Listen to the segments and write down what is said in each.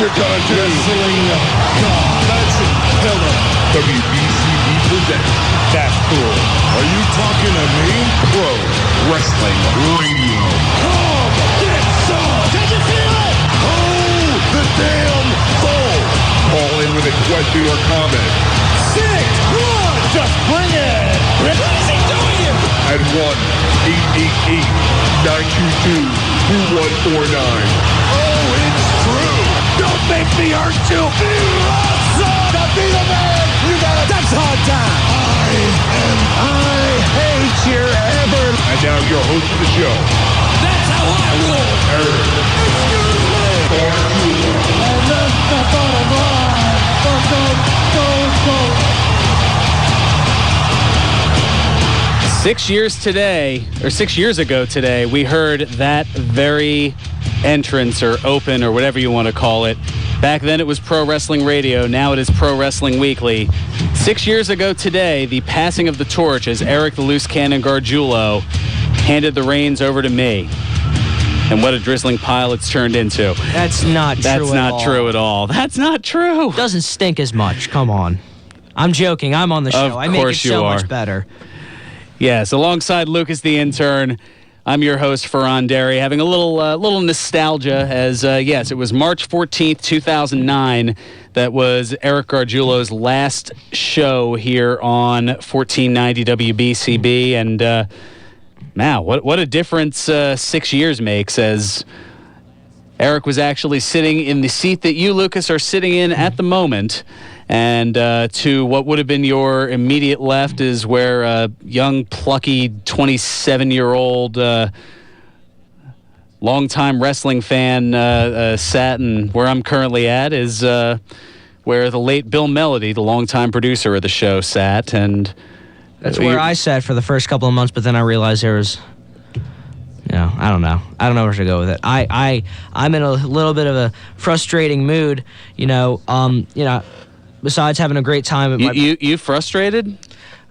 you're gonna do. Wrestling God. That's killer. WBCB presents. That's cool. Are you talking to me? Pro Wrestling Radio. Come get some. Did you feel it? Oh, the damn soul. Call in with a question or comment. 6-1. Just bring it. What is he doing here? At 1-888-922-2149. Oh, it's true. Don't make me hurt you. Be awesome. Now be the man. You got it. That's hard time. I hate your ever. And now your host of the show. That's how I roll. Eric. Excuse me. Garguilo. And that's the bottom line. Go. 6 years today, or 6 years ago today, we heard that very entrance or open or whatever you want to call it. Back then it was Pro Wrestling Radio. Now it is Pro Wrestling Weekly. 6 years ago today, the passing of the torch as Eric the Loose Cannon Garguilo handed the reins over to me. And what a drizzling pile it's turned into. That's not true at all. That's not true at all. That's not true. Doesn't stink as much. Come on. I'm joking. I'm on the show. I make it so much better. Yes, alongside Lucas the intern, I'm your host, Fearon having a little nostalgia as, yes, it was March 14th, 2009. That was Eric Garguilo's last show here on 1490 WBCB. And, man, what a difference 6 years makes as Eric was actually sitting in the seat that you, Lucas, are sitting in at the moment. And to what would have been your immediate left is where a young, plucky, 27-year-old, longtime wrestling fan sat, and where I'm currently at is where the late Bill Melody, the longtime producer of the show, sat. And that's where I sat for the first couple of months, but then I realized there was... I don't know. I don't know where to go with it. I'm in a little bit of a frustrating mood, besides having a great time at You frustrated?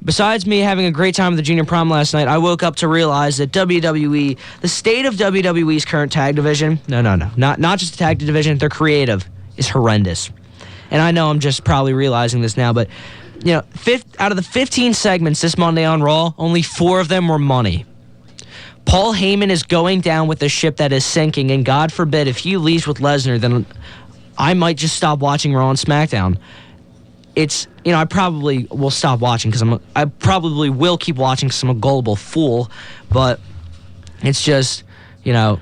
Besides me having a great time at the junior prom last night, I woke up to realize that WWE, the state of WWE's current tag division, not just the tag division, their creative is horrendous. And I know I'm just probably realizing this now, but out of the 15 segments this Monday on Raw, only 4 of them were money. Paul Heyman is going down with a ship that is sinking, and God forbid if he leaves with Lesnar, then I might just stop watching Raw and SmackDown. It's, I probably will stop watching because I probably will keep watching because I'm a gullible fool, but it's just, Well,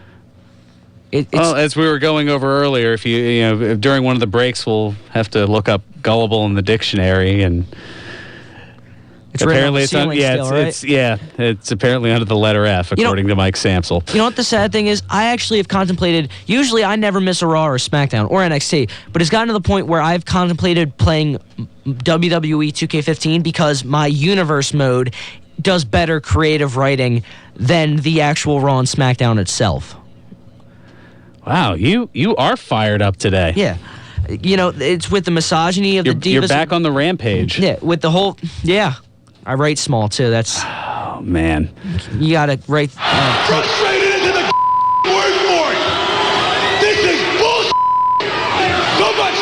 as we were going over earlier, if if during one of the breaks, we'll have to look up gullible in the dictionary, and it's apparently it's it's apparently under the letter F, according to Mike Samsel. You know what the sad thing is? I actually have contemplated. Usually, I never miss a Raw or a SmackDown or NXT, but it's gotten to the point where I've contemplated playing WWE 2K15 because my universe mode does better creative writing than the actual Raw and SmackDown itself. Wow, you are fired up today. Yeah. It's with the misogyny of the divas. You're back on the rampage. Yeah, with the whole... Yeah. I write small, too. That's... Oh, man. You gotta write... Frustrated into the word for it. This is bullshit. So much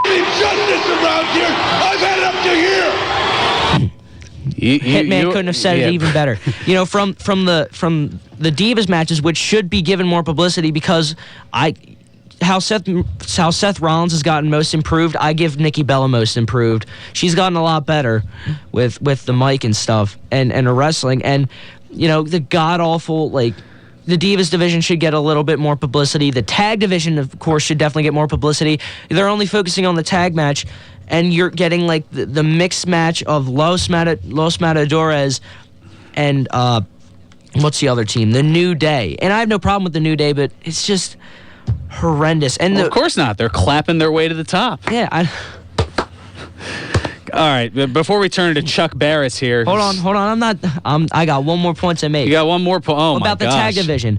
injustice around here. I've had it up to here. Hitman couldn't have said it even better. From the Divas matches, which should be given more publicity because how Seth Rollins has gotten most improved, I give Nikki Bella most improved. She's gotten a lot better with the mic and stuff and her wrestling. And, the god-awful, the Divas division should get a little bit more publicity. The tag division, of course, should definitely get more publicity. They're only focusing on the tag match, and you're getting, the mixed match of Los Matadores and, what's the other team? The New Day. And I have no problem with the New Day, but it's just... horrendous. And of course not. They're clapping their way to the top. Yeah. All right. Before we turn to Chuck Barris here. Hold on. I got one more point to make. You got one more point? Oh, my gosh. About the tag division.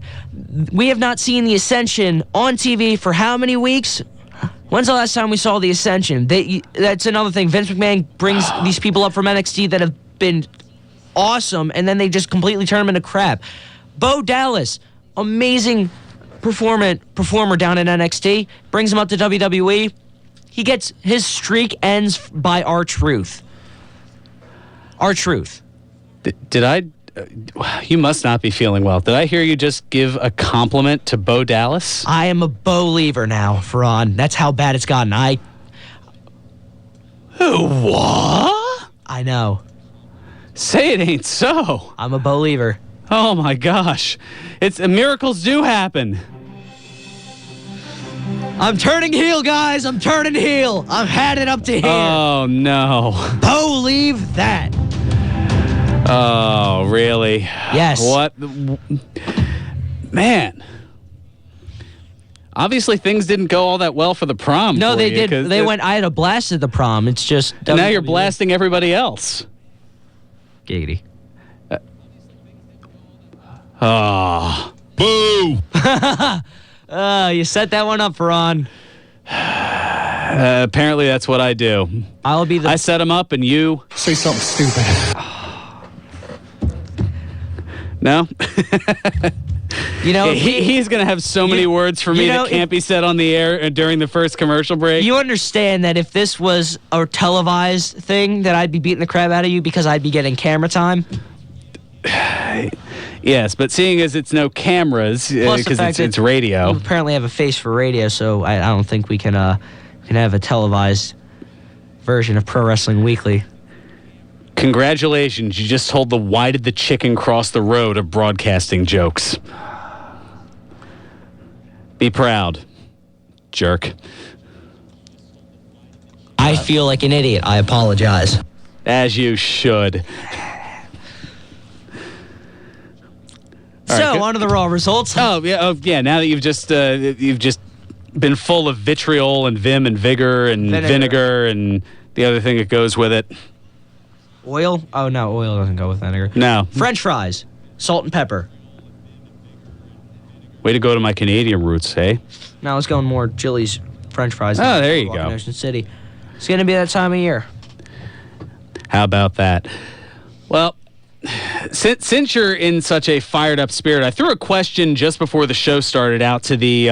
We have not seen the Ascension on TV for how many weeks? When's the last time we saw the Ascension? That's another thing. Vince McMahon brings these people up from NXT that have been awesome, and then they just completely turn them into crap. Bo Dallas, amazing performer down in NXT, brings him up to WWE. His streak ends by R-Truth. R-Truth. Did I? You must not be feeling well. Did I hear you just give a compliment to Bo Dallas? I am a Bo-lever now, Fearon. That's how bad it's gotten. What? I know. Say it ain't so. I'm a Bo-lever. Oh my gosh. Miracles do happen. I'm turning heel, guys. I'm turning heel. I'm headed up to here. Oh no. Believe that. Oh, really? Yes. What? Man. Obviously, things didn't go all that well for the prom. No, for they you, did. I had a blast at the prom. It's just. And now you're blasting everybody else. Giggity. Oh. Boo! You set that one up, Fearon. Apparently, that's what I do. I set him up, and you Say something stupid. no. You know, he's gonna have so many words for me that can't be said on the air during the first commercial break. You understand that if this was a televised thing, that I'd be beating the crap out of you because I'd be getting camera time. Yes, but seeing as it's no cameras because it's radio. We apparently have a face for radio, so I don't think we can have a televised version of Pro Wrestling Weekly. Congratulations, you just told the why did the chicken cross the road of broadcasting jokes. Be proud, jerk. I feel like an idiot. I apologize. As you should. So, on to the Raw results. Oh yeah. Now that you've just been full of vitriol and vim and vigor and vinegar and the other thing that goes with it. Oil? Oh no, oil doesn't go with vinegar. No. French fries, salt and pepper. Way to go to my Canadian roots, hey? Now it's going more Chili's French fries. Oh, there you go. Ocean City. It's gonna be that time of year. How about that? Well, since you're in such a fired up spirit, I threw a question just before the show started out to the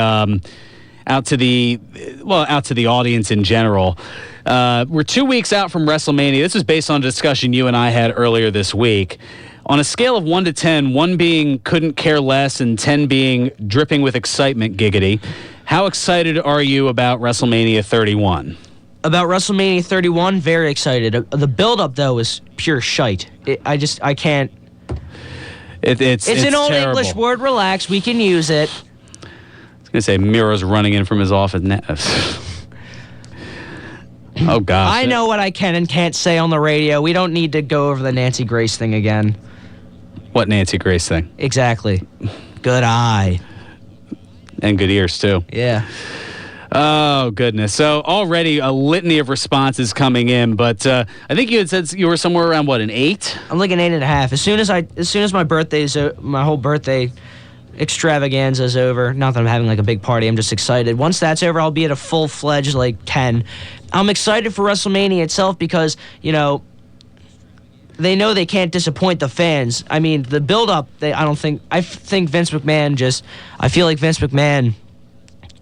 audience in general. We're 2 weeks out from WrestleMania. This is based on a discussion you and I had earlier this week. On a scale of 1 to 10, 1 being couldn't care less and 10 being dripping with excitement, giggity, how excited are you about WrestleMania 31? About WrestleMania 31, very excited. The build-up, though, is pure shite. I can't... It's an old terrible. English word, relax. We can use it. I was going to say Miro's running in from his office. Oh, gosh. I know what I can and can't say on the radio. We don't need to go over the Nancy Grace thing again. What Nancy Grace thing? Exactly. Good eye. And good ears, too. Yeah. Oh, goodness. So already a litany of responses coming in, but I think you had said you were somewhere around, what, an 8? I'm like an 8.5. As soon as my whole birthday extravaganza is over, not that I'm having like a big party, I'm just excited. Once that's over, I'll be at a full-fledged like 10. I'm excited for WrestleMania itself because, they know they can't disappoint the fans. I mean, the build-up, I feel like Vince McMahon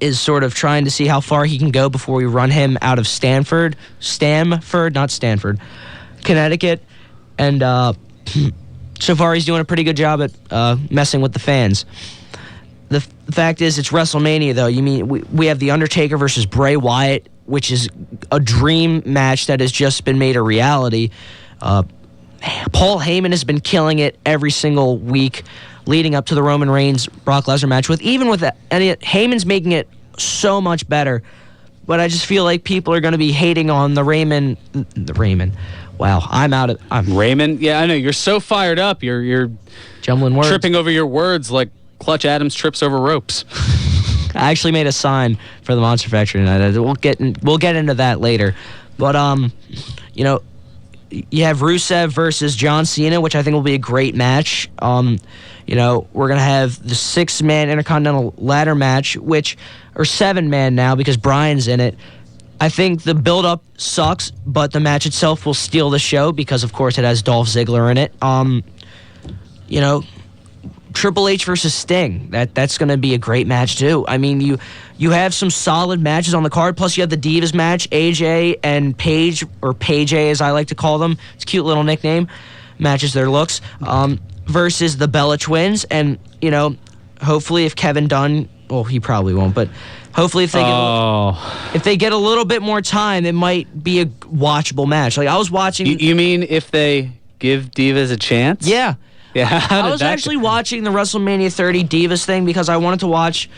is sort of trying to see how far he can go before we run him out of Stamford, not Stanford, Connecticut. And so far he's doing a pretty good job at messing with the fans. The fact is, it's WrestleMania, though. You mean we have The Undertaker versus Bray Wyatt, which is a dream match that has just been made a reality. Paul Heyman has been killing it every single week leading up to the Roman Reigns Brock Lesnar match. Heyman's making it so much better, but I just feel like people are going to be hating on the Raymond. Wow, Raymond. Yeah, I know you're so fired up. You're jumbling words, tripping over your words like Clutch Adams trips over ropes. I actually made a sign for the Monster Factory tonight. We'll get into that later, but you have Rusev versus John Cena, which I think will be a great match. We're going to have the 6-man Intercontinental Ladder match, or 7-man now because Bryan's in it. I think the build-up sucks, but the match itself will steal the show because, of course, it has Dolph Ziggler in it. Triple H versus Sting. That's going to be a great match too. I mean, you have some solid matches on the card. Plus, you have the Divas match, AJ and Paige, or Paige as I like to call them. It's a cute little nickname. Matches their looks. Versus the Bella Twins, and hopefully if Kevin Dunn, well, he probably won't, but hopefully if they get a little bit more time, it might be a watchable match. Like I was watching. You mean if they give Divas a chance? Yeah. Yeah, I was actually watching the WrestleMania 30 Divas thing because I wanted to watch.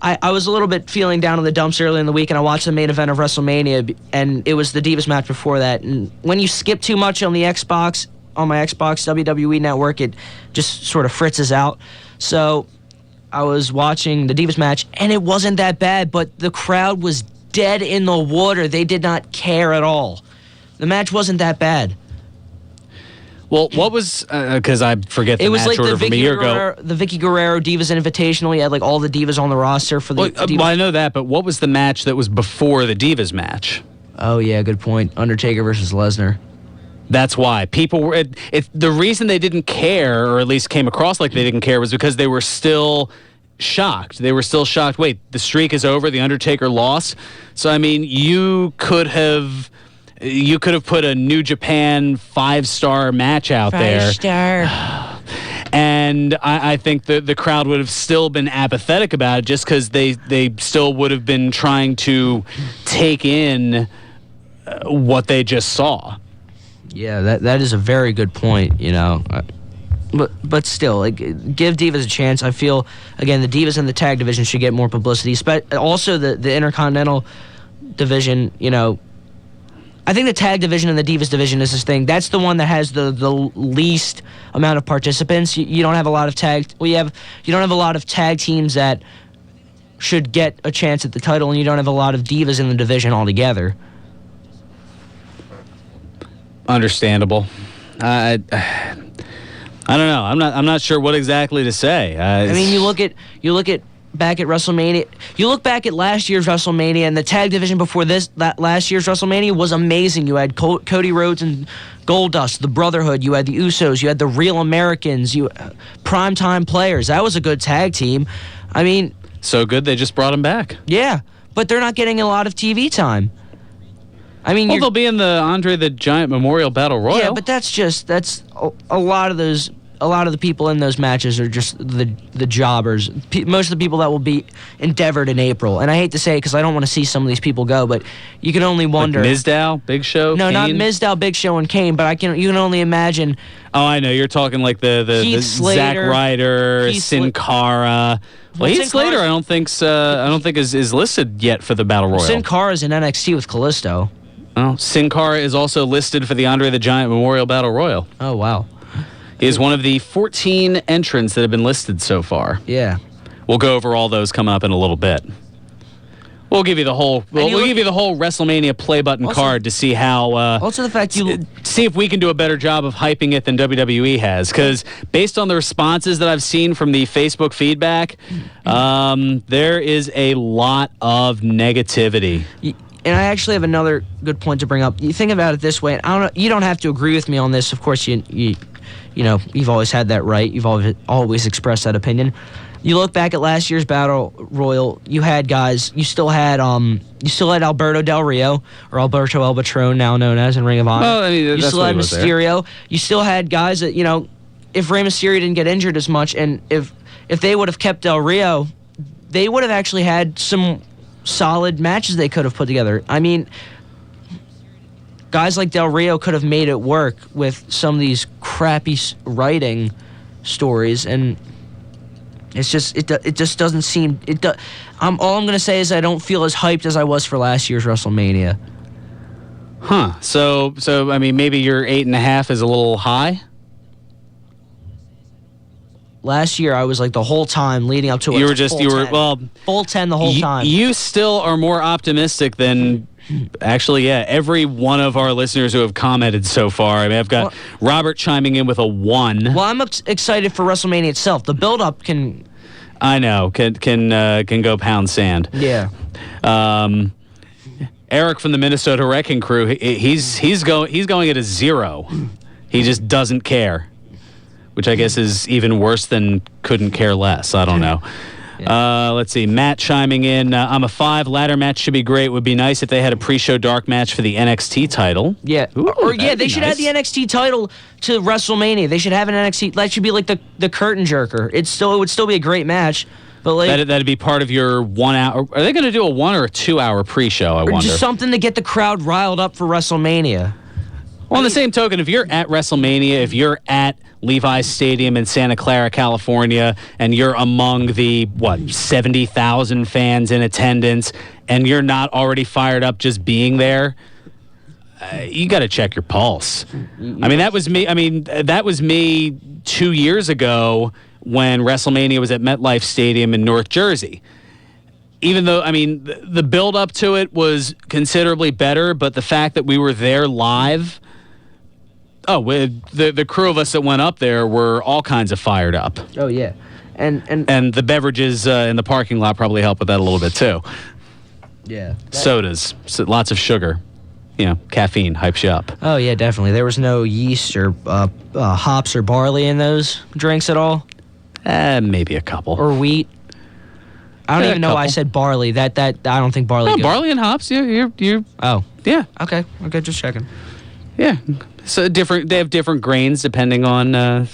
I was a little bit feeling down in the dumps early in the week, and I watched the main event of WrestleMania, and it was the Divas match before that. And when you skip too much on the Xbox, on my Xbox WWE Network, it just sort of fritzes out. So I was watching the Divas match, and it wasn't that bad, but the crowd was dead in the water. They did not care at all. The match wasn't that bad. Well, what was, because I forget the match order from a year ago. The Vicky Guerrero Divas Invitational. You had like all the Divas on the roster for the Divas. Well, I know that, but what was the match that was before the Divas match? Oh, yeah, good point. Undertaker versus Lesnar. That's why. People were, the reason they didn't care, or at least came across like they didn't care, was because they were still shocked. They were still shocked. Wait, the streak is over, the Undertaker lost? So, I mean, you could have put a New Japan 5-star match out there. 5-star. And I think the crowd would have still been apathetic about it just because they still would have been trying to take in what they just saw. Yeah, that is a very good point, But still, like, give Divas a chance. I feel, again, the Divas and the tag division should get more publicity. Also, the Intercontinental division, I think the tag division and the Divas division is this thing. That's the one that has the least amount of participants. You don't have a lot of tag. Well, you don't have a lot of tag teams that should get a chance at the title, and you don't have a lot of Divas in the division altogether. Understandable. I don't know. I'm not sure what exactly to say. I mean, you look at back at WrestleMania. You look back at last year's WrestleMania, and the tag division before that last year's WrestleMania was amazing. You had Cody Rhodes and Goldust, the Brotherhood. You had the Usos. You had the Real Americans. Primetime players. That was a good tag team. I mean, so good they just brought them back. Yeah, but they're not getting a lot of TV time. I mean, they'll be in the Andre the Giant Memorial Battle Royal. Yeah, but that's a lot of those. A lot of the people in those matches are just the jobbers. Most of the people that will be endeavored in April. And I hate to say it because I don't want to see some of these people go, but you can only wonder. Like Mizdow, Big Show, No, Kane? not Mizdow, Big Show, and Kane, but you can only imagine. Oh, I know. You're talking like the Zack Ryder, Sin Cara. Well, Heath Slater, I don't think is listed yet for the Battle Royal. Sin Cara's in NXT with Kalisto. Oh, Sin Cara is also listed for the Andre the Giant Memorial Battle Royal. Oh, wow. He is one of the 14 entrants that have been listed so far. Yeah. We'll go over all those coming up in a little bit. We'll give you the whole give you the whole WrestleMania play button card to see how also the fact see if we can do a better job of hyping it than WWE has, because based on the responses that I've seen from the Facebook feedback, there is a lot of negativity. And I actually have another good point to bring up. You think about it this way. I don't know. You don't have to agree with me on this. Of course, you've always had that right. You've always expressed that opinion. You look back at last year's Battle Royal. You had guys. You still had Alberto Del Rio, or Alberto El Patron, now known as in Ring of Honor. Well, I mean, you still had Mysterio. You still had guys that if Rey Mysterio didn't get injured as much, and if they would have kept Del Rio, they would have actually had some solid matches they could have put together. I mean, guys like Del Rio could have made it work with some of these crappy writing stories, and it's just it just doesn't seem all I'm gonna say is I don't feel as hyped as I was for last year's WrestleMania. Huh. So I mean, maybe your 8.5 is a little high. Last year, I was like the whole time leading up to it. Full 10 the whole time. You still are more optimistic than actually, every one of our listeners who have commented so far. I mean, I've got Robert chiming in with a 1. Well, I'm excited for WrestleMania itself. The build-up can. I know can go pound sand. Yeah. Eric from the Minnesota Wrecking Crew, he's going at a 0. He just doesn't care. which I guess is even worse than couldn't care less. I don't know. Let's see. Matt chiming in. I'm a 5. Ladder match should be great. Would be nice if they had a pre-show dark match for the NXT title. Yeah. Ooh, they should add the NXT title to WrestleMania. They should have an NXT. That should be like the curtain jerker. It would still be a great match. But like, that'd be part of your 1 hour. Are they going to do a 1 or a 2 hour pre-show? I wonder. Just something to get the crowd riled up for WrestleMania. Well, on the same token, if you're at WrestleMania, if you're at Levi's Stadium in Santa Clara, California, and you're among the, 70,000 fans in attendance, and you're not already fired up just being there, you got to check your pulse. I mean, that was me 2 years ago when WrestleMania was at MetLife Stadium in North Jersey. Even though, the build-up to it was considerably better, but the fact that we were there live... the crew of us that went up there were all kinds of fired up. Oh, yeah. And the beverages in the parking lot probably helped with that a little bit, too. Yeah. Sodas, lots of sugar. Caffeine hypes you up. Oh, yeah, definitely. There was no yeast or hops or barley in those drinks at all? Maybe a couple. Or wheat? I don't even know why I said barley. That I don't think barley goes. Barley and hops, you Oh. Yeah. Okay, just checking. Yeah. So they have different grains depending on, I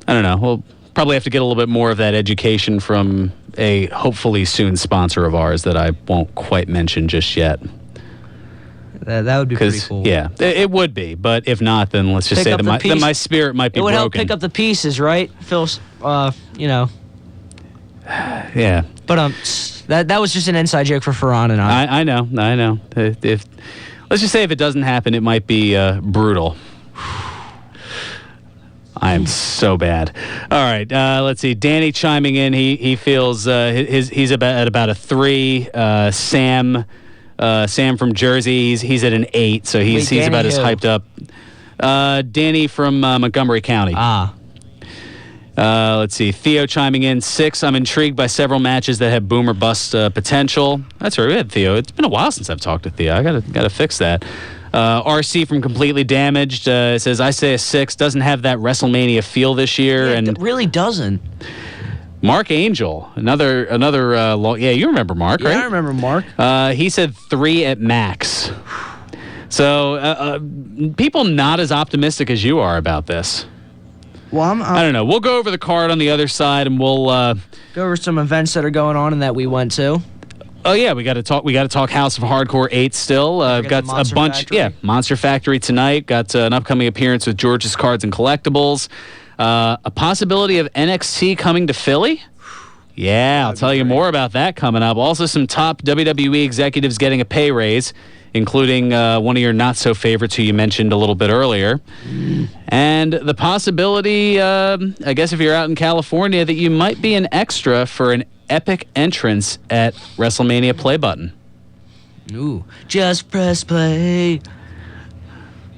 don't know. We'll probably have to get a little bit more of that education from a hopefully soon sponsor of ours that I won't quite mention just yet. That would be pretty cool. Yeah, it would be. But if not, then let's just say that my spirit might be broken. It would help pick up the pieces, right? Phil, Yeah. But that was just an inside joke for Fearon and I. I know. Let's just say if it doesn't happen, it might be brutal. I am so bad. All right, let's see. Danny chiming in. He feels he's at about a 3. Sam from Jersey, he's at an 8, so he's about as hyped up. Danny from Montgomery County. Let's see. Theo chiming in 6. I'm intrigued by several matches that have boom or bust potential. That's right. We had Theo. It's been a while since I've talked to Theo. I gotta fix that. RC from Completely Damaged says, I say a 6. Doesn't have that WrestleMania feel this year. Yeah, and it really doesn't. Mark Angel, another you remember Mark, right? Yeah, I remember Mark. He said 3 at max. So people not as optimistic as you are about this. Well, I don't know. We'll go over the card on the other side, and we'll go over some events that are going on and that we went to. Oh yeah, we got to talk House of Hardcore 8 still. Got a bunch. Factory. Yeah, Monster Factory tonight. Got an upcoming appearance with George's Cards and Collectibles. A possibility of NXT coming to Philly. Yeah, I'll tell you more about that coming up. Also, some top WWE executives getting a pay raise, including one of your not-so-favorites who you mentioned a little bit earlier. And the possibility, I guess if you're out in California, that you might be an extra for an epic entrance at WrestleMania Play Button. Ooh, just press play.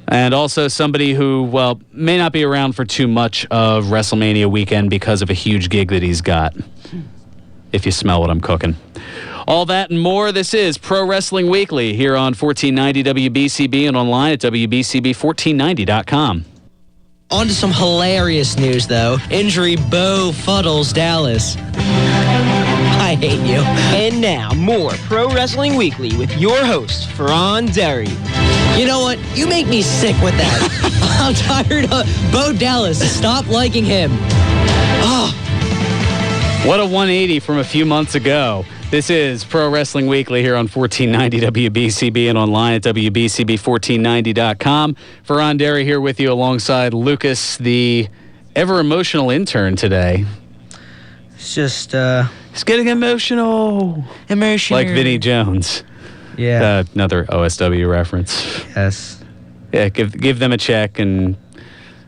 And also somebody who, may not be around for too much of WrestleMania weekend because of a huge gig that he's got. If you smell what I'm cooking. All that and more, this is Pro Wrestling Weekly here on 1490 WBCB and online at WBCB1490.com. On to some hilarious news, though. Injury befuddles Dallas. I hate you. And now, more Pro Wrestling Weekly with your host, Fearon Derry. You know what? You make me sick with that. I'm tired of Bo Dallas. Stop liking him. Oh. What a 180 from a few months ago. This is Pro Wrestling Weekly here on 1490 WBCB and online at WBCB1490.com. Fearon Derry here with you alongside Lucas, the ever-emotional intern today. It's just, It's getting emotional. Emotional. Like Vinnie Jones. Yeah. Another OSW reference. Yes. Yeah, give them a check and,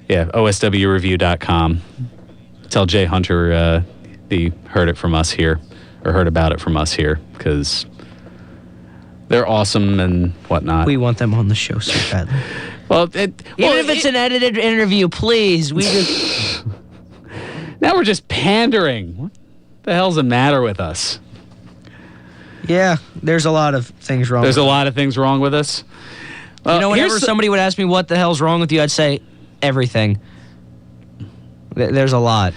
OSWreview.com. Tell Jay Hunter he heard it from us here, or heard about it from us here, because they're awesome and whatnot. We want them on the show so badly. Even if it's an edited interview, please. We just now we're just pandering. What the hell's the matter with us? Yeah, there's a lot of things wrong. There's a lot of things wrong with us. Well, whenever somebody would ask me what the hell's wrong with you, I'd say everything. There's a lot.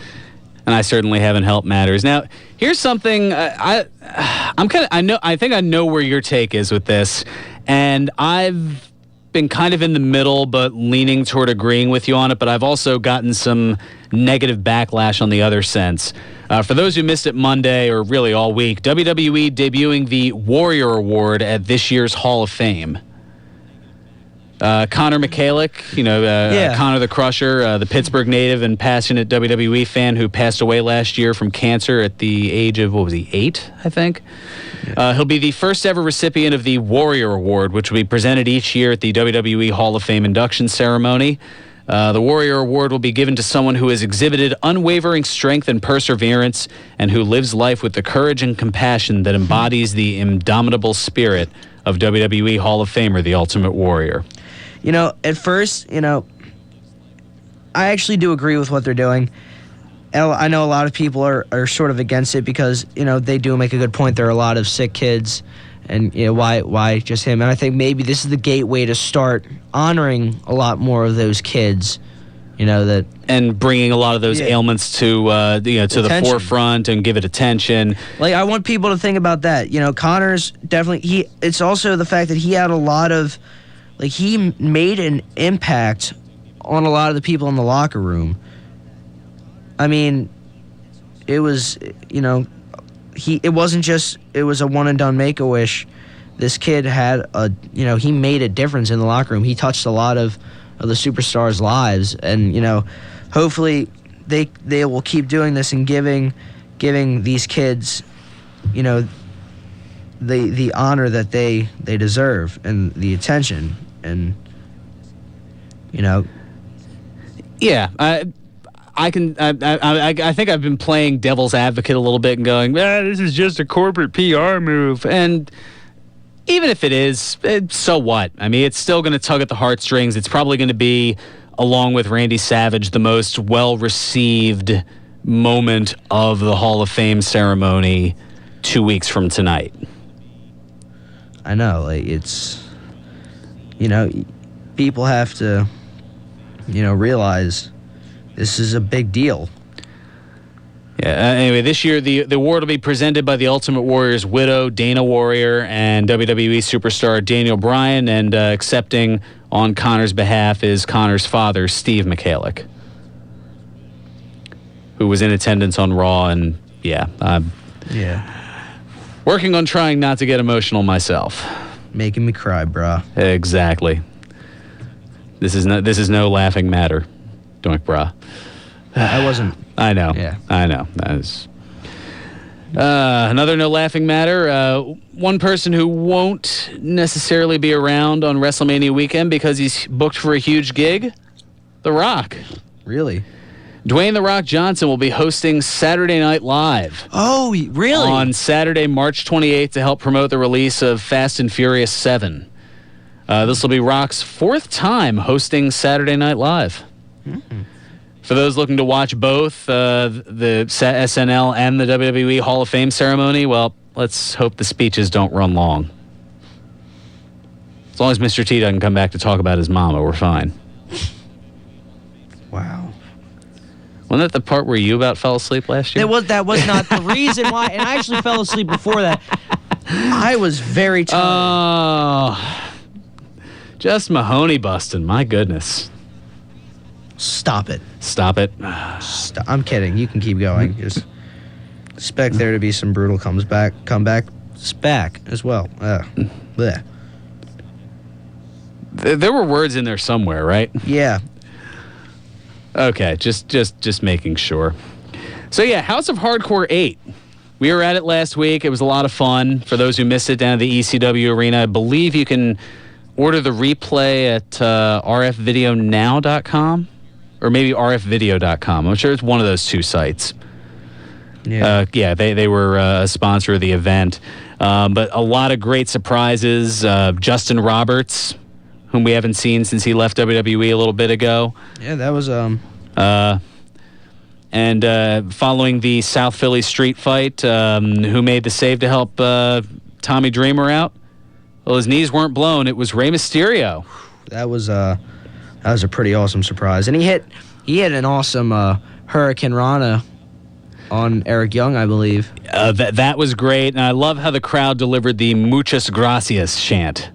And I certainly haven't helped matters. Now, here's something I think I know where your take is with this, and I've been kind of in the middle, but leaning toward agreeing with you on it. But I've also gotten some negative backlash on the other sense. For those who missed it Monday, or really all week, WWE debuting the Warrior Award at this year's Hall of Fame. Connor Michalik, Connor the Crusher, the Pittsburgh native and passionate WWE fan who passed away last year from cancer at the age of, 8, I think? Yeah. He'll be the first ever recipient of the Warrior Award, which will be presented each year at the WWE Hall of Fame induction ceremony. The Warrior Award will be given to someone who has exhibited unwavering strength and perseverance and who lives life with the courage and compassion that embodies the indomitable spirit of WWE Hall of Famer, the Ultimate Warrior. At first, I actually do agree with what they're doing. I know a lot of people are sort of against it because, they do make a good point. There are a lot of sick kids, and, why just him? And I think maybe this is the gateway to start honoring a lot more of those kids, that... And bringing a lot of those ailments to the forefront and give it attention. Like, I want people to think about that. Connor's definitely... It's also the fact that he had a lot of... Like, he made an impact on a lot of the people in the locker room. I mean, it was, it wasn't just, it was a one-and-done Make-A-Wish. This kid had he made a difference in the locker room. He touched a lot of the superstars' lives. And, hopefully they will keep doing this and giving these kids, the honor that they deserve and the attention. And yeah, I think I've been playing devil's advocate a little bit and going, this is just a corporate PR move. And even if it is, so what? I mean, it's still going to tug at the heartstrings. It's probably going to be, along with Randy Savage, the most well-received moment of the Hall of Fame ceremony 2 weeks from tonight. I know, like, it's... people have to, realize this is a big deal. Yeah, anyway, this year the award will be presented by the Ultimate Warrior's widow, Dana Warrior, and WWE superstar Daniel Bryan, and accepting on Connor's behalf is Connor's father, Steve Michalik, who was in attendance on Raw, and working on trying not to get emotional myself. Making me cry, brah. Exactly. This is no laughing matter. Doink, brah. I wasn't. I know. Yeah. I know. That is another no laughing matter. One person who won't necessarily be around on WrestleMania weekend because he's booked for a huge gig, The Rock. Really? Dwayne "The Rock" Johnson will be hosting Saturday Night Live. Oh, really? On Saturday, March 28th, to help promote the release of Fast and Furious 7. This will be Rock's 4th time hosting Saturday Night Live. Mm-hmm. For those looking to watch both the SNL and the WWE Hall of Fame ceremony, well, let's hope the speeches don't run long. As long as Mr. T doesn't come back to talk about his mama, we're fine. Wow. Wasn't that the part where you about fell asleep last year? That was not the reason why, and I actually fell asleep before that. I was very tired. Oh, just Mahoney busting, my goodness. Stop it. Stop it. I'm kidding. You can keep going. Just expect there to be some brutal comeback. It's back as well. Bleh. There were words in there somewhere, right? Yeah. Okay, just making sure. So yeah, House of Hardcore 8. We were at it last week. It was a lot of fun. For those who missed it down at the ECW Arena, I believe you can order the replay at rfvideonow.com or maybe rfvideo.com. I'm sure it's one of those two sites. Yeah. They were a sponsor of the event. But a lot of great surprises. Justin Roberts, whom we haven't seen since he left WWE a little bit ago. Yeah, that was and following the South Philly street fight, who made the save to help Tommy Dreamer out? Well, his knees weren't blown. It was Rey Mysterio. That was a pretty awesome surprise, and he hit an awesome Hurricane Rana on Eric Young, I believe. That was great, and I love how the crowd delivered the Muchas Gracias chant.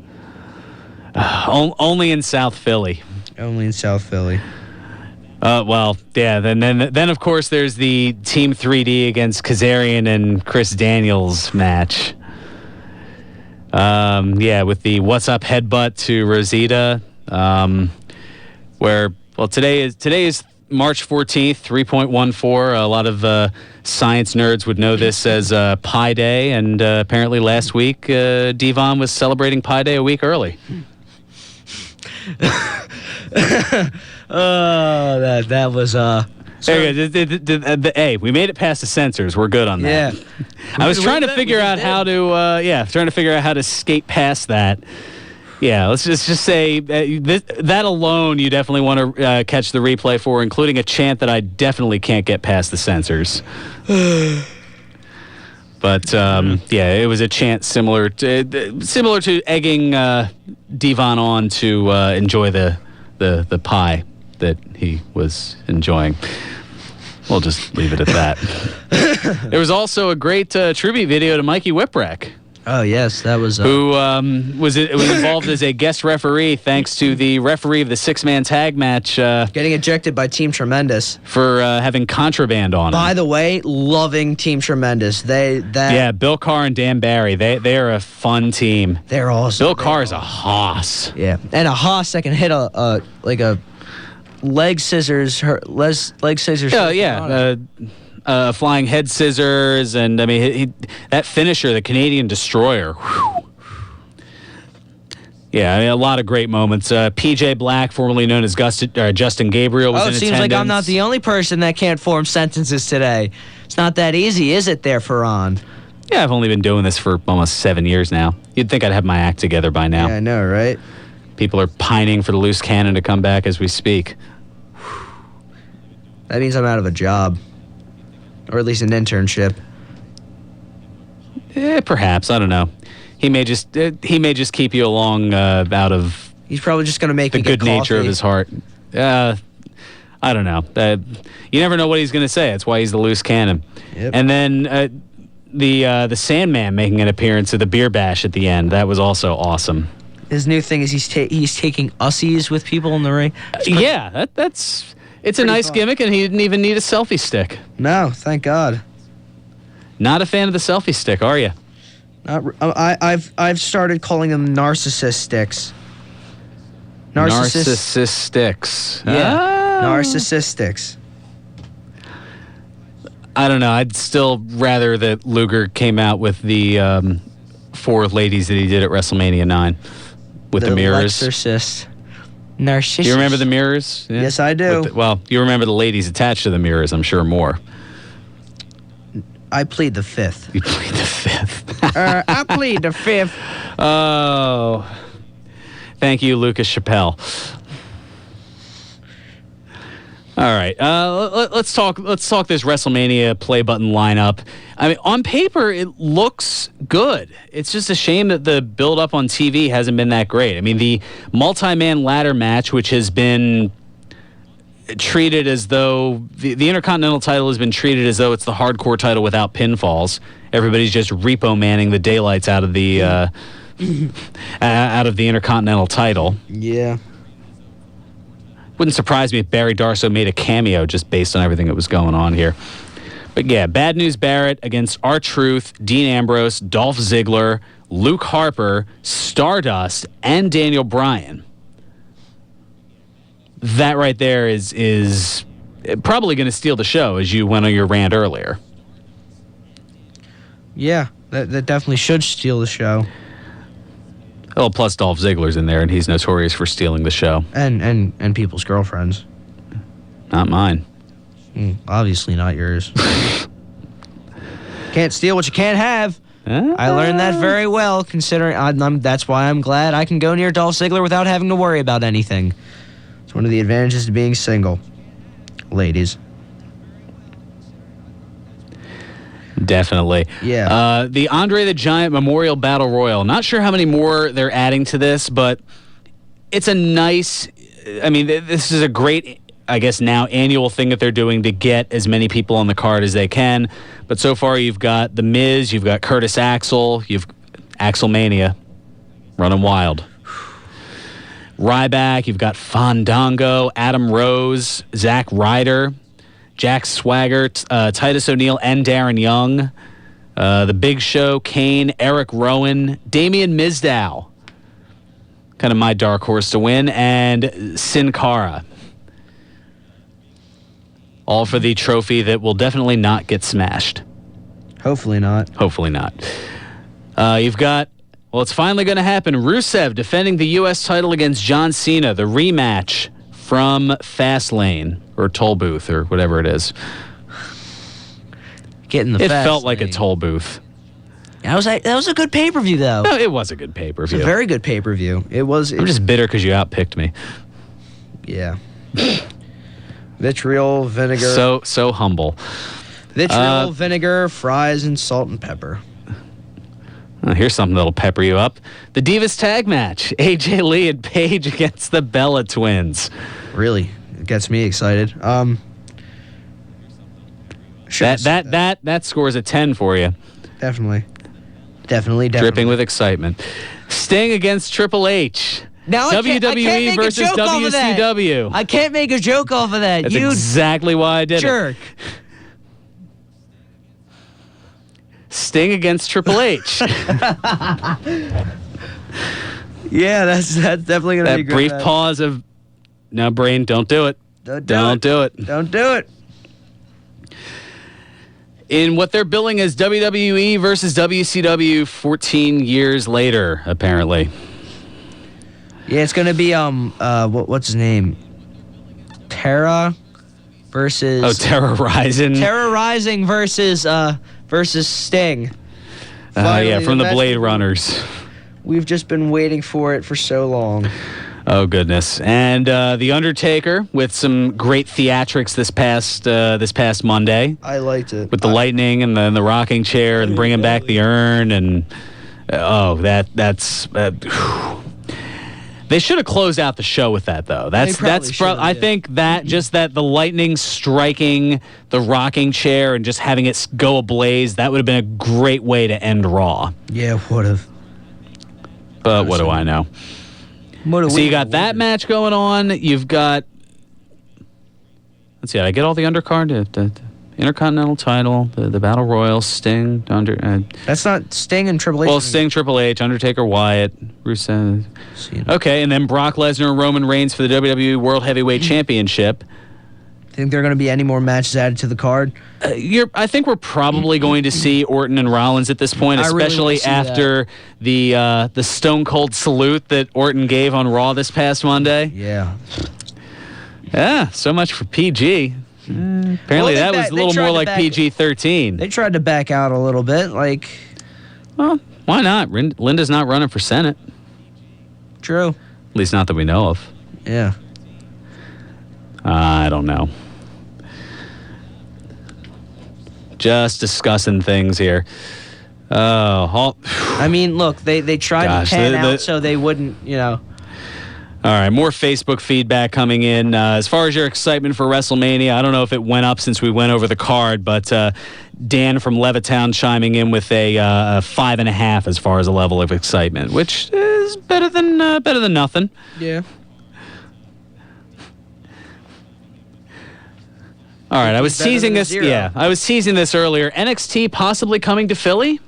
Only in South Philly. Only in South Philly. Well, yeah. Then of course there's the Team 3D against Kazarian and Chris Daniels match. With the "What's Up" headbutt to Rosita. Today is March 14th, 3.14. A lot of science nerds would know this as Pi Day, and apparently last week Devon was celebrating Pi Day a week early. That was Hey, we made it past the censors. We're good on that. Yeah. I was trying to figure out how to skate past that. Yeah, let's just say that alone you definitely want to catch the replay for, including a chant that I definitely can't get past the censors. But it was a chant similar to egging Devon on to enjoy the pie that he was enjoying. We'll just leave it at that. There was also a great tribute video to Mikey Whipwreck. Oh, yes, that was... who was involved as a guest referee thanks to the referee of the six-man tag match... getting ejected by Team Tremendous. For having contraband on him. By the way, loving Team Tremendous. Bill Carr and Dan Barry, they are a fun team. They're awesome. Bill Carr is a hoss. Yeah, and a hoss that can hit a leg scissors. Leg scissors. Oh, yeah. Flying head scissors, and I mean that finisher, the Canadian Destroyer. Whew. Yeah, I mean, a lot of great moments. PJ Black, formerly known as Justin Gabriel, was in attendance. Seems like I'm not the only person that can't form sentences today. It's not that easy, is it, there, Fearon? Yeah, I've only been doing this for almost 7 years now. You'd think I'd have my act together by now. Yeah, I know, right? People are pining for the loose cannon to come back as we speak. That means I'm out of a job. Or at least an internship. Perhaps, I don't know. He may just keep you along out of. He's probably just going to make the me good get nature coffee. of his heart. I don't know. You never know what he's going to say. That's why he's the loose cannon. Yep. And then the Sandman making an appearance at the beer bash at the end. That was also awesome. His new thing is he's taking ussies with people in the ring. It's a nice gimmick, and he didn't even need a selfie stick. No, thank God. Not a fan of the selfie stick, are you? I've started calling them narcissist sticks. Narcissist sticks. Yeah, narcissist sticks. I don't know. I'd still rather that Luger came out with the 4 ladies that he did at WrestleMania 9 with the mirrors. Narcissist. Narcissist. You remember the mirrors? Yeah. Yes, I do. You remember the ladies attached to the mirrors, I'm sure more. I plead the fifth. You plead the fifth. I plead the fifth. Oh. Thank you, Lucas Chappelle. All right, let's talk this WrestleMania play button lineup. I mean, on paper, it looks good. It's just a shame that the build-up on TV hasn't been that great. I mean, the multi-man ladder match, which has been treated as though the Intercontinental title has been treated as though it's the hardcore title without pinfalls. Everybody's just repo manning the daylights out of the Intercontinental title. Yeah. Wouldn't surprise me if Barry Darsow made a cameo just based on everything that was going on here. But yeah, Bad News Barrett against R-Truth, Dean Ambrose, Dolph Ziggler, Luke Harper, Stardust, and Daniel Bryan. That right there is probably going to steal the show, as you went on your rant earlier. Yeah, that definitely should steal the show. Oh, plus Dolph Ziggler's in there, and he's notorious for stealing the show. And people's girlfriends. Not mine. Obviously not yours. Can't steal what you can't have. I learned that very well, considering that's why I'm glad I can go near Dolph Ziggler without having to worry about anything. It's one of the advantages to being single, ladies. Definitely. Yeah. The Andre the Giant Memorial Battle Royal. Not sure how many more they're adding to this, but it's a nice... I mean, this is a great I guess, now annual thing that they're doing to get as many people on the card as they can. But so far, you've got The Miz, you've got Curtis Axel, you've Axelmania running wild. Ryback, you've got Fandango, Adam Rose, Zack Ryder, Jack Swagger, Titus O'Neil, and Darren Young. The Big Show, Kane, Eric Rowan, Damian Mizdow. Kind of my dark horse to win. And Sin Cara. All for the trophy that will definitely not get smashed. Hopefully not. Hopefully not. You've got, well, it's finally going to happen. Rusev defending the U.S. title against John Cena. The rematch from Fastlane, or Toll Booth, or whatever it is. Getting the It Fast felt like a Lane. toll booth. That was a good pay-per-view, though. No, it was a good pay-per-view. A very good pay-per-view. It was. I'm just bitter because you outpicked me. Yeah. Vitriol, vinegar. So humble. Vitriol, vinegar, fries, and salt and pepper. Here's something that'll pepper you up. The Divas Tag Match. AJ Lee and Paige against the Bella Twins. Really, it gets me excited. That scores a 10 for you. Definitely. Dripping with excitement. Sting against Triple H. Now I can't WWE make a versus joke off of that. WCW. I can't make a joke off of that. That's You exactly why I did jerk. it. Sting against Triple H. Yeah, that's definitely gonna be That good. brief pause of, no, brain, don't do it. Don't do it. Don't do it. In what they're billing as WWE versus WCW 14 years later, apparently. Yeah, it's gonna be what's his name? Terra versus Terra Rising. Terra Rising versus Sting. Yeah, Finally, from the match Blade Runners. We've just been waiting for it for so long. Oh, goodness. And The Undertaker with some great theatrics this past Monday. I liked it. With the lightning and the rocking chair and bringing back the urn. And, that's... They should have closed out the show with that, though. I think that just that the lightning striking the rocking chair and just having it go ablaze, that would have been a great way to end Raw. Yeah, would have. But what do I know? So you got that match going on. You've got... Let's see, did I get all the undercard? The Intercontinental title, the Battle Royal, Sting, That's not Sting and Triple H. Well, Sting, Triple H, Undertaker, Wyatt, Rusev. Okay, and then Brock Lesnar and Roman Reigns for the WWE World Heavyweight Championship. Think there are going to be any more matches added to the card? I think we're probably going to see Orton and Rollins at this point, especially after the Stone Cold salute that Orton gave on Raw this past Monday. Yeah. Yeah, so much for PG. Apparently that was a little more like PG-13. They tried to back out a little bit, Well, why not? Linda's not running for Senate. True. At least not that we know of. Yeah. I don't know. Just discussing things here. I mean, look, they tried to pan out so they wouldn't, All right, more Facebook feedback coming in. As far as your excitement for WrestleMania, I don't know if it went up since we went over the card, but Dan from Levittown chiming in with a 5.5 as far as a level of excitement, which is better than nothing. Yeah. All right, I was teasing this. Yeah, I was teasing this earlier. NXT possibly coming to Philly.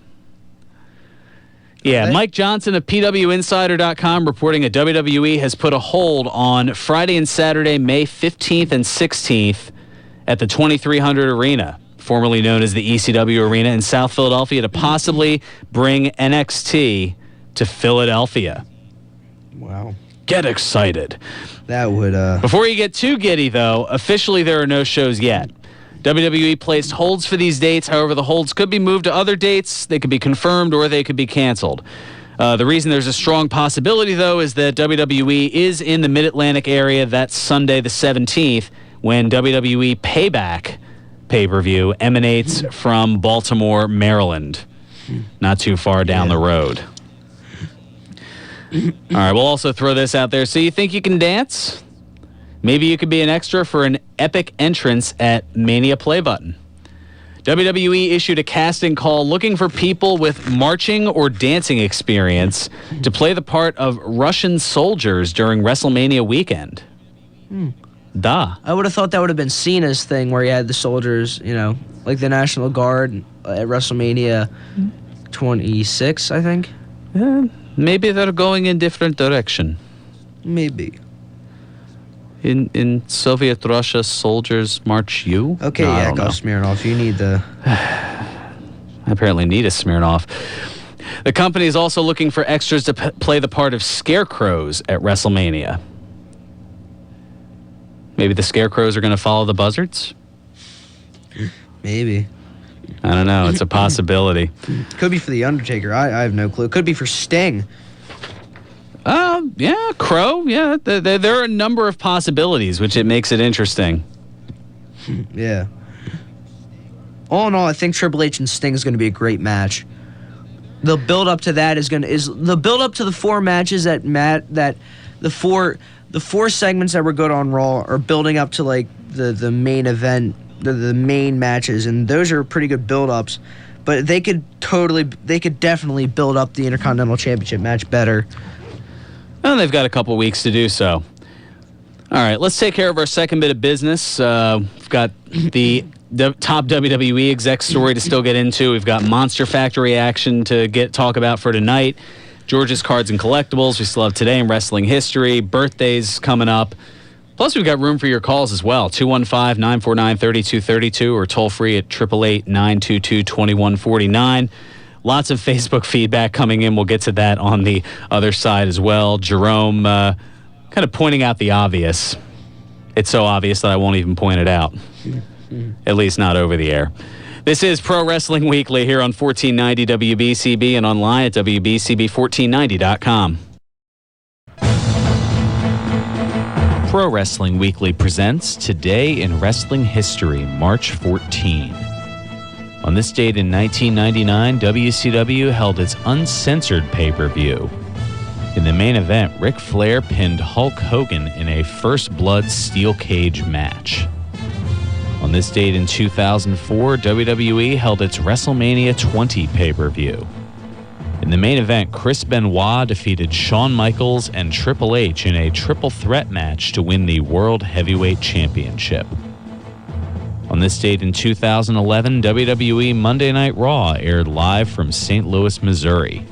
Yeah, Mike Johnson of PWInsider.com reporting that WWE has put a hold on Friday and Saturday, May 15th and 16th at the 2300 Arena, formerly known as the ECW Arena in South Philadelphia, to possibly bring NXT to Philadelphia. Wow. Get excited. That would... Before you get too giddy, though, officially there are no shows yet. WWE placed holds for these dates. However, the holds could be moved to other dates. They could be confirmed or they could be canceled. The reason there's a strong possibility, though, is that WWE is in the Mid-Atlantic area that Sunday the 17th when WWE Payback pay-per-view emanates from Baltimore, Maryland. Not too far down the road. All right, we'll also throw this out there. So you think you can dance? Maybe you could be an extra for an epic entrance at Mania Play Button. WWE issued a casting call looking for people with marching or dancing experience to play the part of Russian soldiers during WrestleMania weekend. Duh. I would have thought that would have been Cena's thing where he had the soldiers, like the National Guard at WrestleMania 26, I think. Maybe they're going in different direction. Maybe. In Soviet Russia, soldiers march you? Okay, No, I yeah, don't go know. Smirnoff. You need the... I apparently need a Smirnoff. The company is also looking for extras to play the part of scarecrows at WrestleMania. Maybe the scarecrows are going to follow the buzzards? Maybe. I don't know. It's a possibility. Could be for The Undertaker. I have no clue. Could be for Sting. Yeah, Crow. Yeah, there are a number of possibilities, which it makes it interesting. Yeah. All in all, I think Triple H and Sting is going to be a great match. The build up to that is the build up to the four matches that the four segments that were good on Raw are building up to like the main event, the main matches, and those are pretty good build ups. But they could definitely build up the Intercontinental Championship match better. Well, they've got a couple weeks to do so. All right, let's take care of our second bit of business. We've got the top WWE exec story to still get into. We've got Monster Factory action to talk about for tonight. George's Cards and Collectibles. We still have Today in Wrestling History. Birthdays coming up. Plus, we've got room for your calls as well. 215-949-3232 or toll free at 888-922-2149. Lots of Facebook feedback coming in. We'll get to that on the other side as well. Jerome kind of pointing out the obvious. It's so obvious that I won't even point it out. At least not over the air. This is Pro Wrestling Weekly here on 1490 WBCB and online at WBCB1490.com. Pro Wrestling Weekly presents Today in Wrestling History, March 14. On this date in 1999, WCW held its uncensored pay-per-view. In the main event, Ric Flair pinned Hulk Hogan in a First Blood steel cage match. On this date in 2004, WWE held its WrestleMania 20 pay-per-view. In the main event, Chris Benoit defeated Shawn Michaels and Triple H in a triple threat match to win the World Heavyweight Championship. On this date in 2011, WWE Monday Night Raw aired live from St. Louis, Missouri.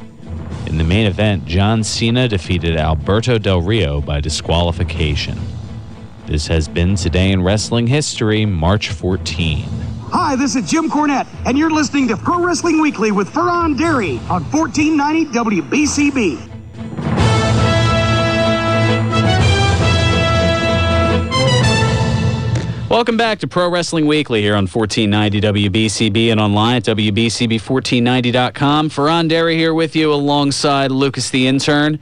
In the main event, John Cena defeated Alberto Del Rio by disqualification. This has been Today in Wrestling History, March 14. Hi, this is Jim Cornette, and you're listening to Pro Wrestling Weekly with Fearon Derry on 1490 WBCB. Welcome back to Pro Wrestling Weekly here on 1490 WBCB and online at WBCB1490.com. Fearon Derry here with you alongside Lucas the intern.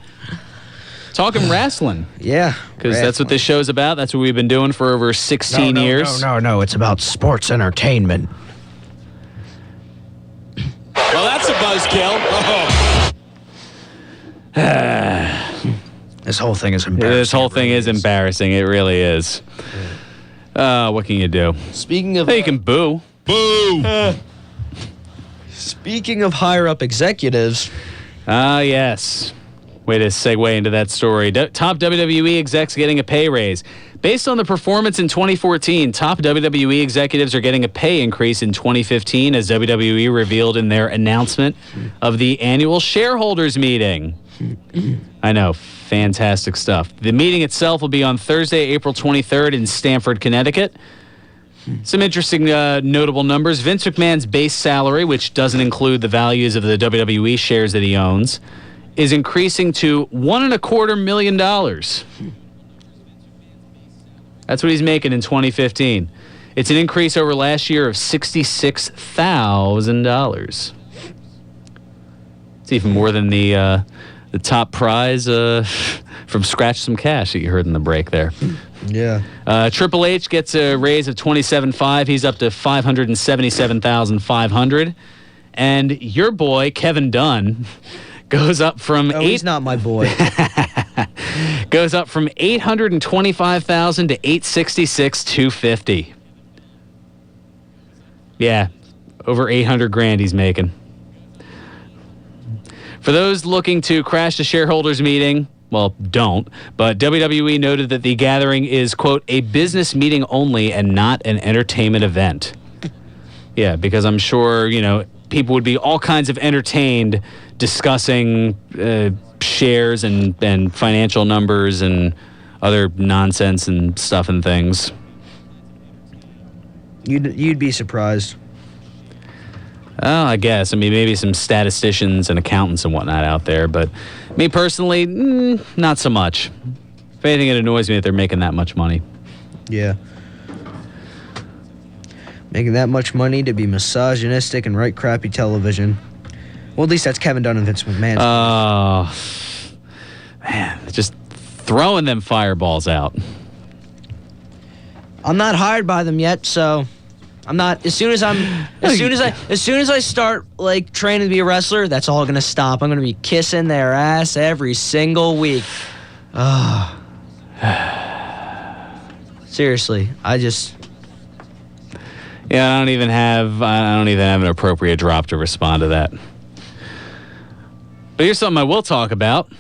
Talking wrestling. Yeah. Because that's what this show's about. That's what we've been doing for over 16 years. No. It's about sports entertainment. Well, that's a buzzkill. This whole thing is embarrassing. This whole thing is embarrassing. It really is. What can you do? Speaking of... Hey, you can boo. Boo! Speaking of higher-up executives... Yes. Way to segue into that story. Top WWE execs getting a pay raise. Based on the performance in 2014, top WWE executives are getting a pay increase in 2015, as WWE revealed in their announcement of the annual shareholders meeting. I know, fantastic stuff. The meeting itself will be on Thursday, April 23rd in Stamford, Connecticut. Some interesting notable numbers. Vince McMahon's base salary, which doesn't include the values of the WWE shares that he owns, is increasing to $1.25 million. That's what he's making in 2015. It's an increase over last year of $66,000. It's even more than the top prize from Scratch Some Cash that you heard in the break there. Yeah. Triple H gets a raise of $27,500. He's up to $577,500. And your boy, Kevin Dunn, goes up from He's not my boy. Goes up from $825,000 to $866,250. Yeah, over $800,000 he's making. For those looking to crash the shareholders meeting, well, don't, but WWE noted that the gathering is, quote, a business meeting only and not an entertainment event. Yeah, because I'm sure, people would be all kinds of entertained discussing shares and financial numbers and other nonsense and stuff and things. You'd be surprised. Oh, I guess. I mean, maybe some statisticians and accountants and whatnot out there, but me personally, not so much. If anything, it annoys me that they're making that much money. Yeah. Making that much money to be misogynistic and write crappy television. Well, at least that's Kevin Dunn and Vince McMahon. Oh, man, just throwing them fireballs out. I'm not hired by them yet, so I'm not. As soon as I start like training to be a wrestler, that's all gonna stop. I'm gonna be kissing their ass every single week. Seriously, Yeah, I don't even have an appropriate drop to respond to that. But here's something I will talk about.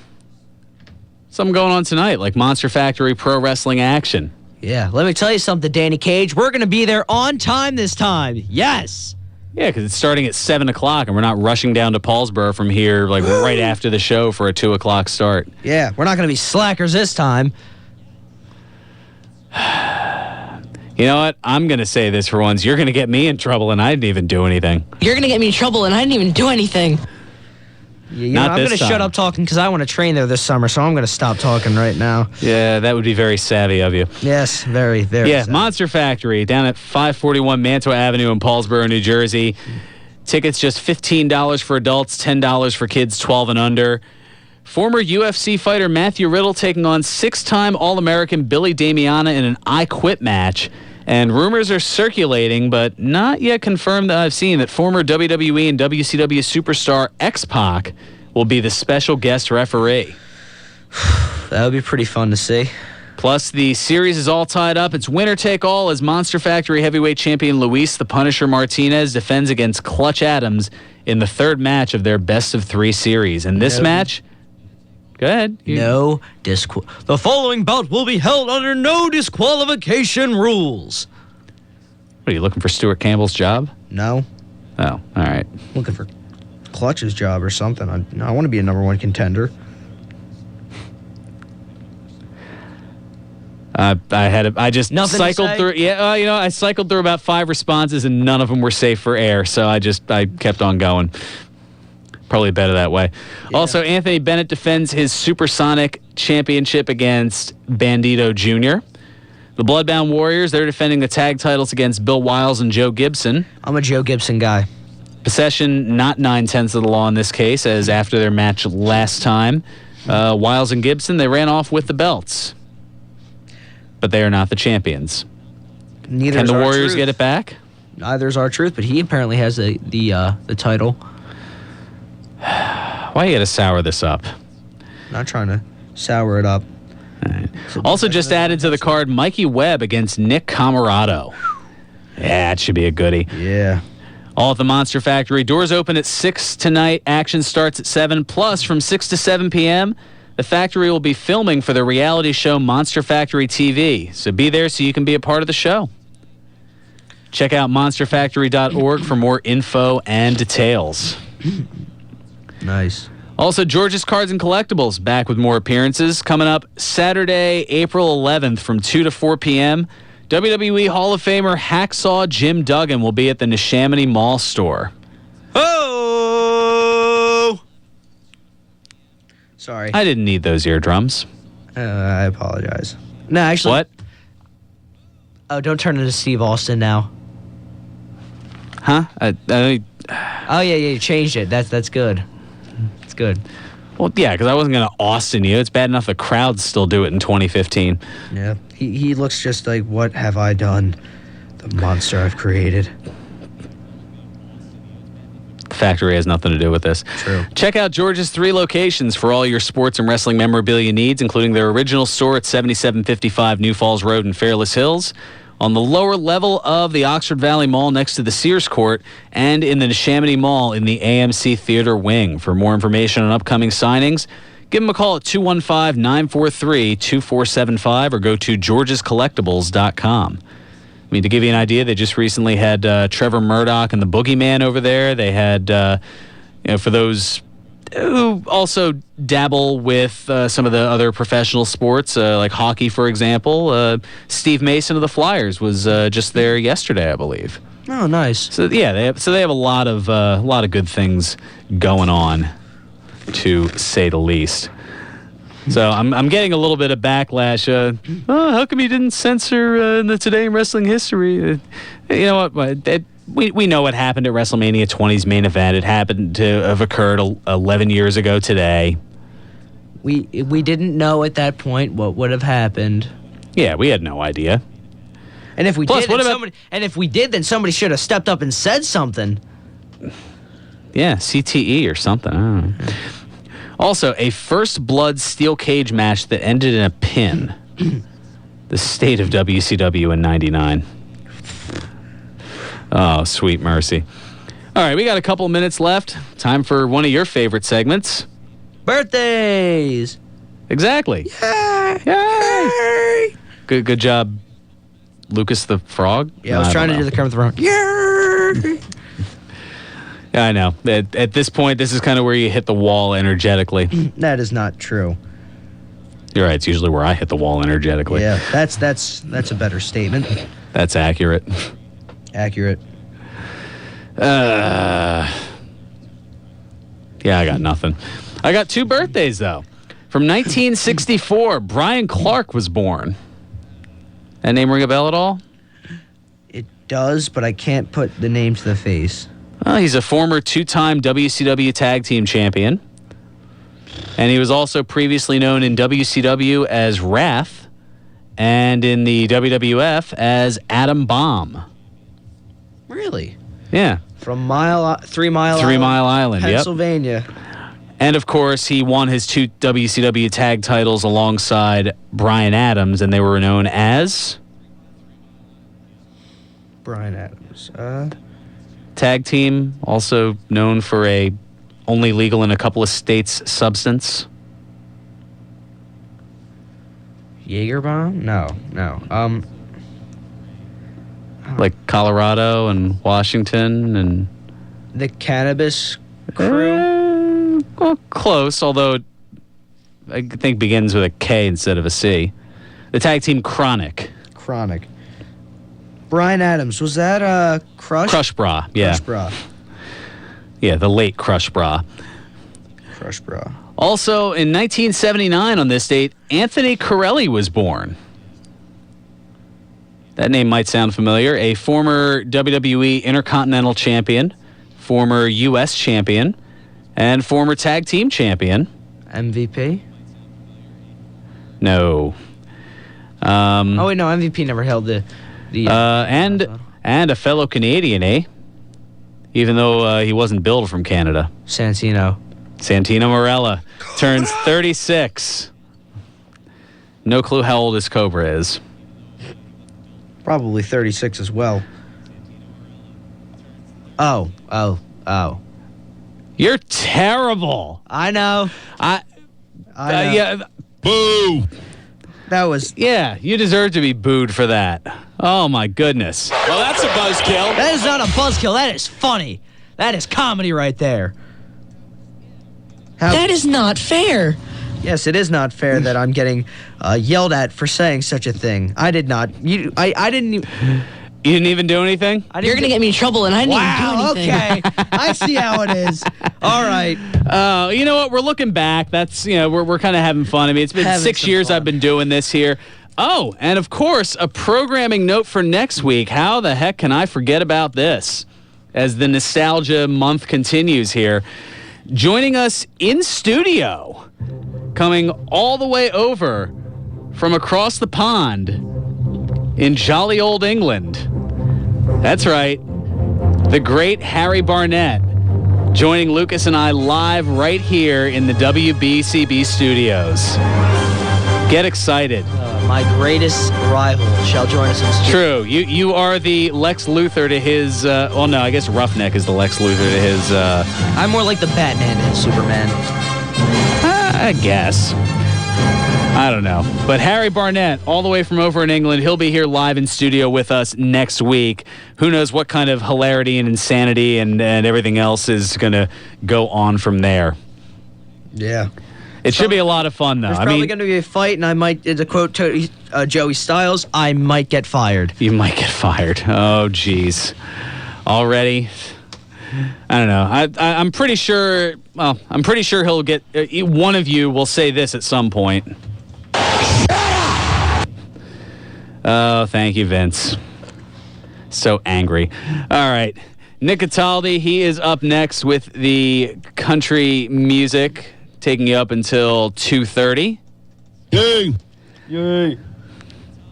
Something going on tonight, like Monster Factory Pro Wrestling action. Yeah, let me tell you something, Danny Cage. We're gonna be there on time this time. Yes. Yeah, because it's starting at 7 o'clock, and we're not rushing down to Paulsboro from here like right after the show for a 2 o'clock start. Yeah, we're not gonna be slackers this time. You know what? I'm going to say this for once. You're going to get me in trouble, and I didn't even do anything. You're gonna get me in trouble, and I didn't even do anything. Yeah, I'm gonna shut up talking because I want to train there this summer, so I'm gonna stop talking right now. Yeah, that would be very savvy of you. Yes, very, very. Yeah, savvy. Monster Factory down at 541 Mantua Avenue in Paulsboro, New Jersey. Tickets just $15 for adults, $10 for kids 12 and under. Former UFC fighter Matthew Riddle taking on 6-time All-American Billy Damiana in an I Quit match. And rumors are circulating, but not yet confirmed that I've seen, that former WWE and WCW superstar X-Pac will be the special guest referee. That would be pretty fun to see. Plus, the series is all tied up. It's winner take all as Monster Factory heavyweight champion Luis the Punisher Martinez defends against Clutch Adams in the third match of their best-of-3 series. And this match... Go ahead. The following bout will be held under no disqualification rules. What, are you looking for Stuart Campbell's job? No. Oh, all right. Looking for Clutch's job or something. I want to be a number one contender. I just Nothing cycled through. Yeah, I cycled through about 5 responses and none of them were safe for air. So I kept on going. Probably better that way. Yeah. Also, Anthony Bennett defends his Supersonic Championship against Bandito Jr. The Bloodbound Warriors, they're defending the tag titles against Bill Wiles and Joe Gibson. I'm a Joe Gibson guy. Possession, not 9/10 of the law in this case, as after their match last time, Wiles and Gibson, they ran off with the belts. But they are not the champions. Neither Can is the our Warriors truth. get it back? Neither is our truth, but he apparently has the title. Why you got to sour this up? Not trying to sour it up. Right. Also just added to the card, Mikey Webb against Nick Camarado. Yeah, it should be a goodie. Yeah. All at the Monster Factory. Doors open at 6 tonight. Action starts at 7. Plus, from 6 to 7 p.m., the factory will be filming for the reality show Monster Factory TV. So be there so you can be a part of the show. Check out monsterfactory.org for more info and details. Nice. Also, George's Cards and Collectibles back with more appearances. Coming up Saturday, April 11th from 2 to 4 p.m., WWE Hall of Famer Hacksaw Jim Duggan will be at the Neshaminy Mall store. Oh! Sorry. I didn't need those eardrums. I apologize. No, actually. What? Oh, don't turn into Steve Austin now. Huh? Oh yeah, you changed it. That's good. It's good. Well, yeah, because I wasn't going to Austin you. It's bad enough the crowds still do it in 2015. Yeah. He looks just like, what have I done? The monster I've created. factory has nothing to do with this. True. Check out George's 3 locations for all your sports and wrestling memorabilia needs, including their original store at 7755 New Falls Road in Fairless Hills, on the lower level of the Oxford Valley Mall next to the Sears Court, and in the Neshaminy Mall in the AMC Theater Wing. For more information on upcoming signings, give them a call at 215-943-2475 or go to georgescollectibles.com. I mean, to give you an idea, they just recently had Trevor Murdoch and the Boogeyman over there. They had, for those who also dabble with some of the other professional sports, like hockey, for example, Steve Mason of the Flyers was just there yesterday, I believe. Oh, nice. So yeah, they have a lot of good things going on, to say the least. So I'm getting a little bit of backlash. How come you didn't censor in the Today in Wrestling History? You know what? We know what happened at WrestleMania 20's main event. It happened to have occurred 11 years ago today. We didn't know at that point what would have happened. Yeah, we had no idea. And if we Plus, did, then somebody should have stepped up and said something. Yeah, CTE or something. I don't know. Also, a first blood steel cage match that ended in a pin. The state of WCW in '99. Oh, sweet mercy. All right, we got a couple minutes left. Time for one of your favorite segments. Birthdays. Exactly. Yay! Good job, Lucas the Frog. Yeah, I was trying to do the Kermit the Frog. Yeah. Yeah, I know. At this point, this is kind of where you hit the wall energetically. That is not true. You're right. It's usually where I hit the wall energetically. Yeah, that's a better statement. That's accurate. Accurate. Yeah, I got nothing. I got 2 birthdays, though. From 1964, Brian Clark was born. That name ring a bell at all? It does, but I can't put the name to the face. Well, he's a former 2-time WCW Tag Team Champion. And he was also previously known in WCW as Wrath and in the WWF as Adam Bomb. Really? Yeah. From 3 Mile Island, yep. Pennsylvania. And, of course, he won his 2 WCW tag titles alongside Bryan Adams, and they were known as? Bryan Adams. Tag team, also known for a only legal in a couple of states substance. Jaeger Bomb? No. Like Colorado and Washington and... The Cannabis Crew? Well, close, although I think begins with a K instead of a C. The tag team Chronic. Bryan Adams, was that Crush? Crush Bra, yeah. Crush Bra. Yeah, the late Crush Bra. Crush Bra. Also, in 1979 on this date, Anthony Corelli was born. That name might sound familiar. A former WWE Intercontinental Champion, former U.S. Champion, and former Tag Team Champion. MVP? No. Oh, wait, no, MVP never held the and a fellow Canadian, eh? Even though he wasn't billed from Canada. Santino Marella turns 36. No clue how old his Cobra is. Probably 36 as well. Oh. You're terrible. I know. Yeah. Boo! That was... Yeah, you deserve to be booed for that. Oh, my goodness. Well, that's a buzzkill. That is not a buzzkill. That is funny. That is comedy right there. That is not fair. Yes, it is not fair that I'm getting yelled at for saying such a thing. I did not. I didn't even... You didn't even do anything? You're going to get me in trouble, and I didn't even do anything. Okay. I see how it is. All right. You know what? We're looking back. That's, we're kind of having fun. I mean, it's been Having 6 some years fun. I've been doing this here. Oh, and of course, a programming note for next week. How the heck can I forget about this? As the nostalgia month continues here. Joining us in studio, coming all the way over from across the pond in jolly old England. That's right. The great Harry Barnett. joining Lucas and I live right here in the WBCB studios. Get excited. My greatest rival shall join us in studio. True. You are the Lex Luthor to his, well, no, I guess Roughneck is the Lex Luthor to his, I'm more like the Batman to his Superman. I guess. I don't know. But Harry Barnett, all the way from over in England, he'll be here live in studio with us next week. Who knows what kind of hilarity and insanity and everything else is going to go on from there. Yeah. It should be a lot of fun, though. There's probably going to be a fight, and I might, to quote Joey Styles, I might get fired. You might get fired. Oh, jeez. Already? I don't know. I'm pretty sure, well, I'm pretty sure he'll get, one of you will say this at some point. Oh, thank you, Vince. So angry. All right. Nick Cataldi, he is up next with the country music, taking you up until 2:30. Yay! Yay!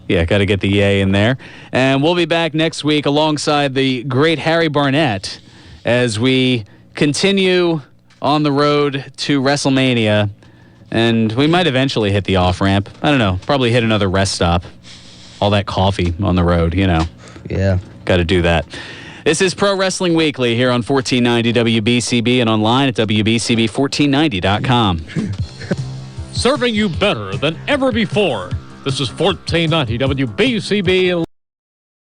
Yeah, got to get the yay in there. And we'll be back next week alongside the great Harry Barnett as we continue on the road to Wrestlemania. And we might eventually hit the off-ramp. I don't know. Probably hit another rest stop. All that coffee on the road, you know. Yeah. Got to do that. This is Pro Wrestling Weekly here on 1490 WBCB and online at WBCB1490.com. Serving you better than ever before. This is 1490 WBCB.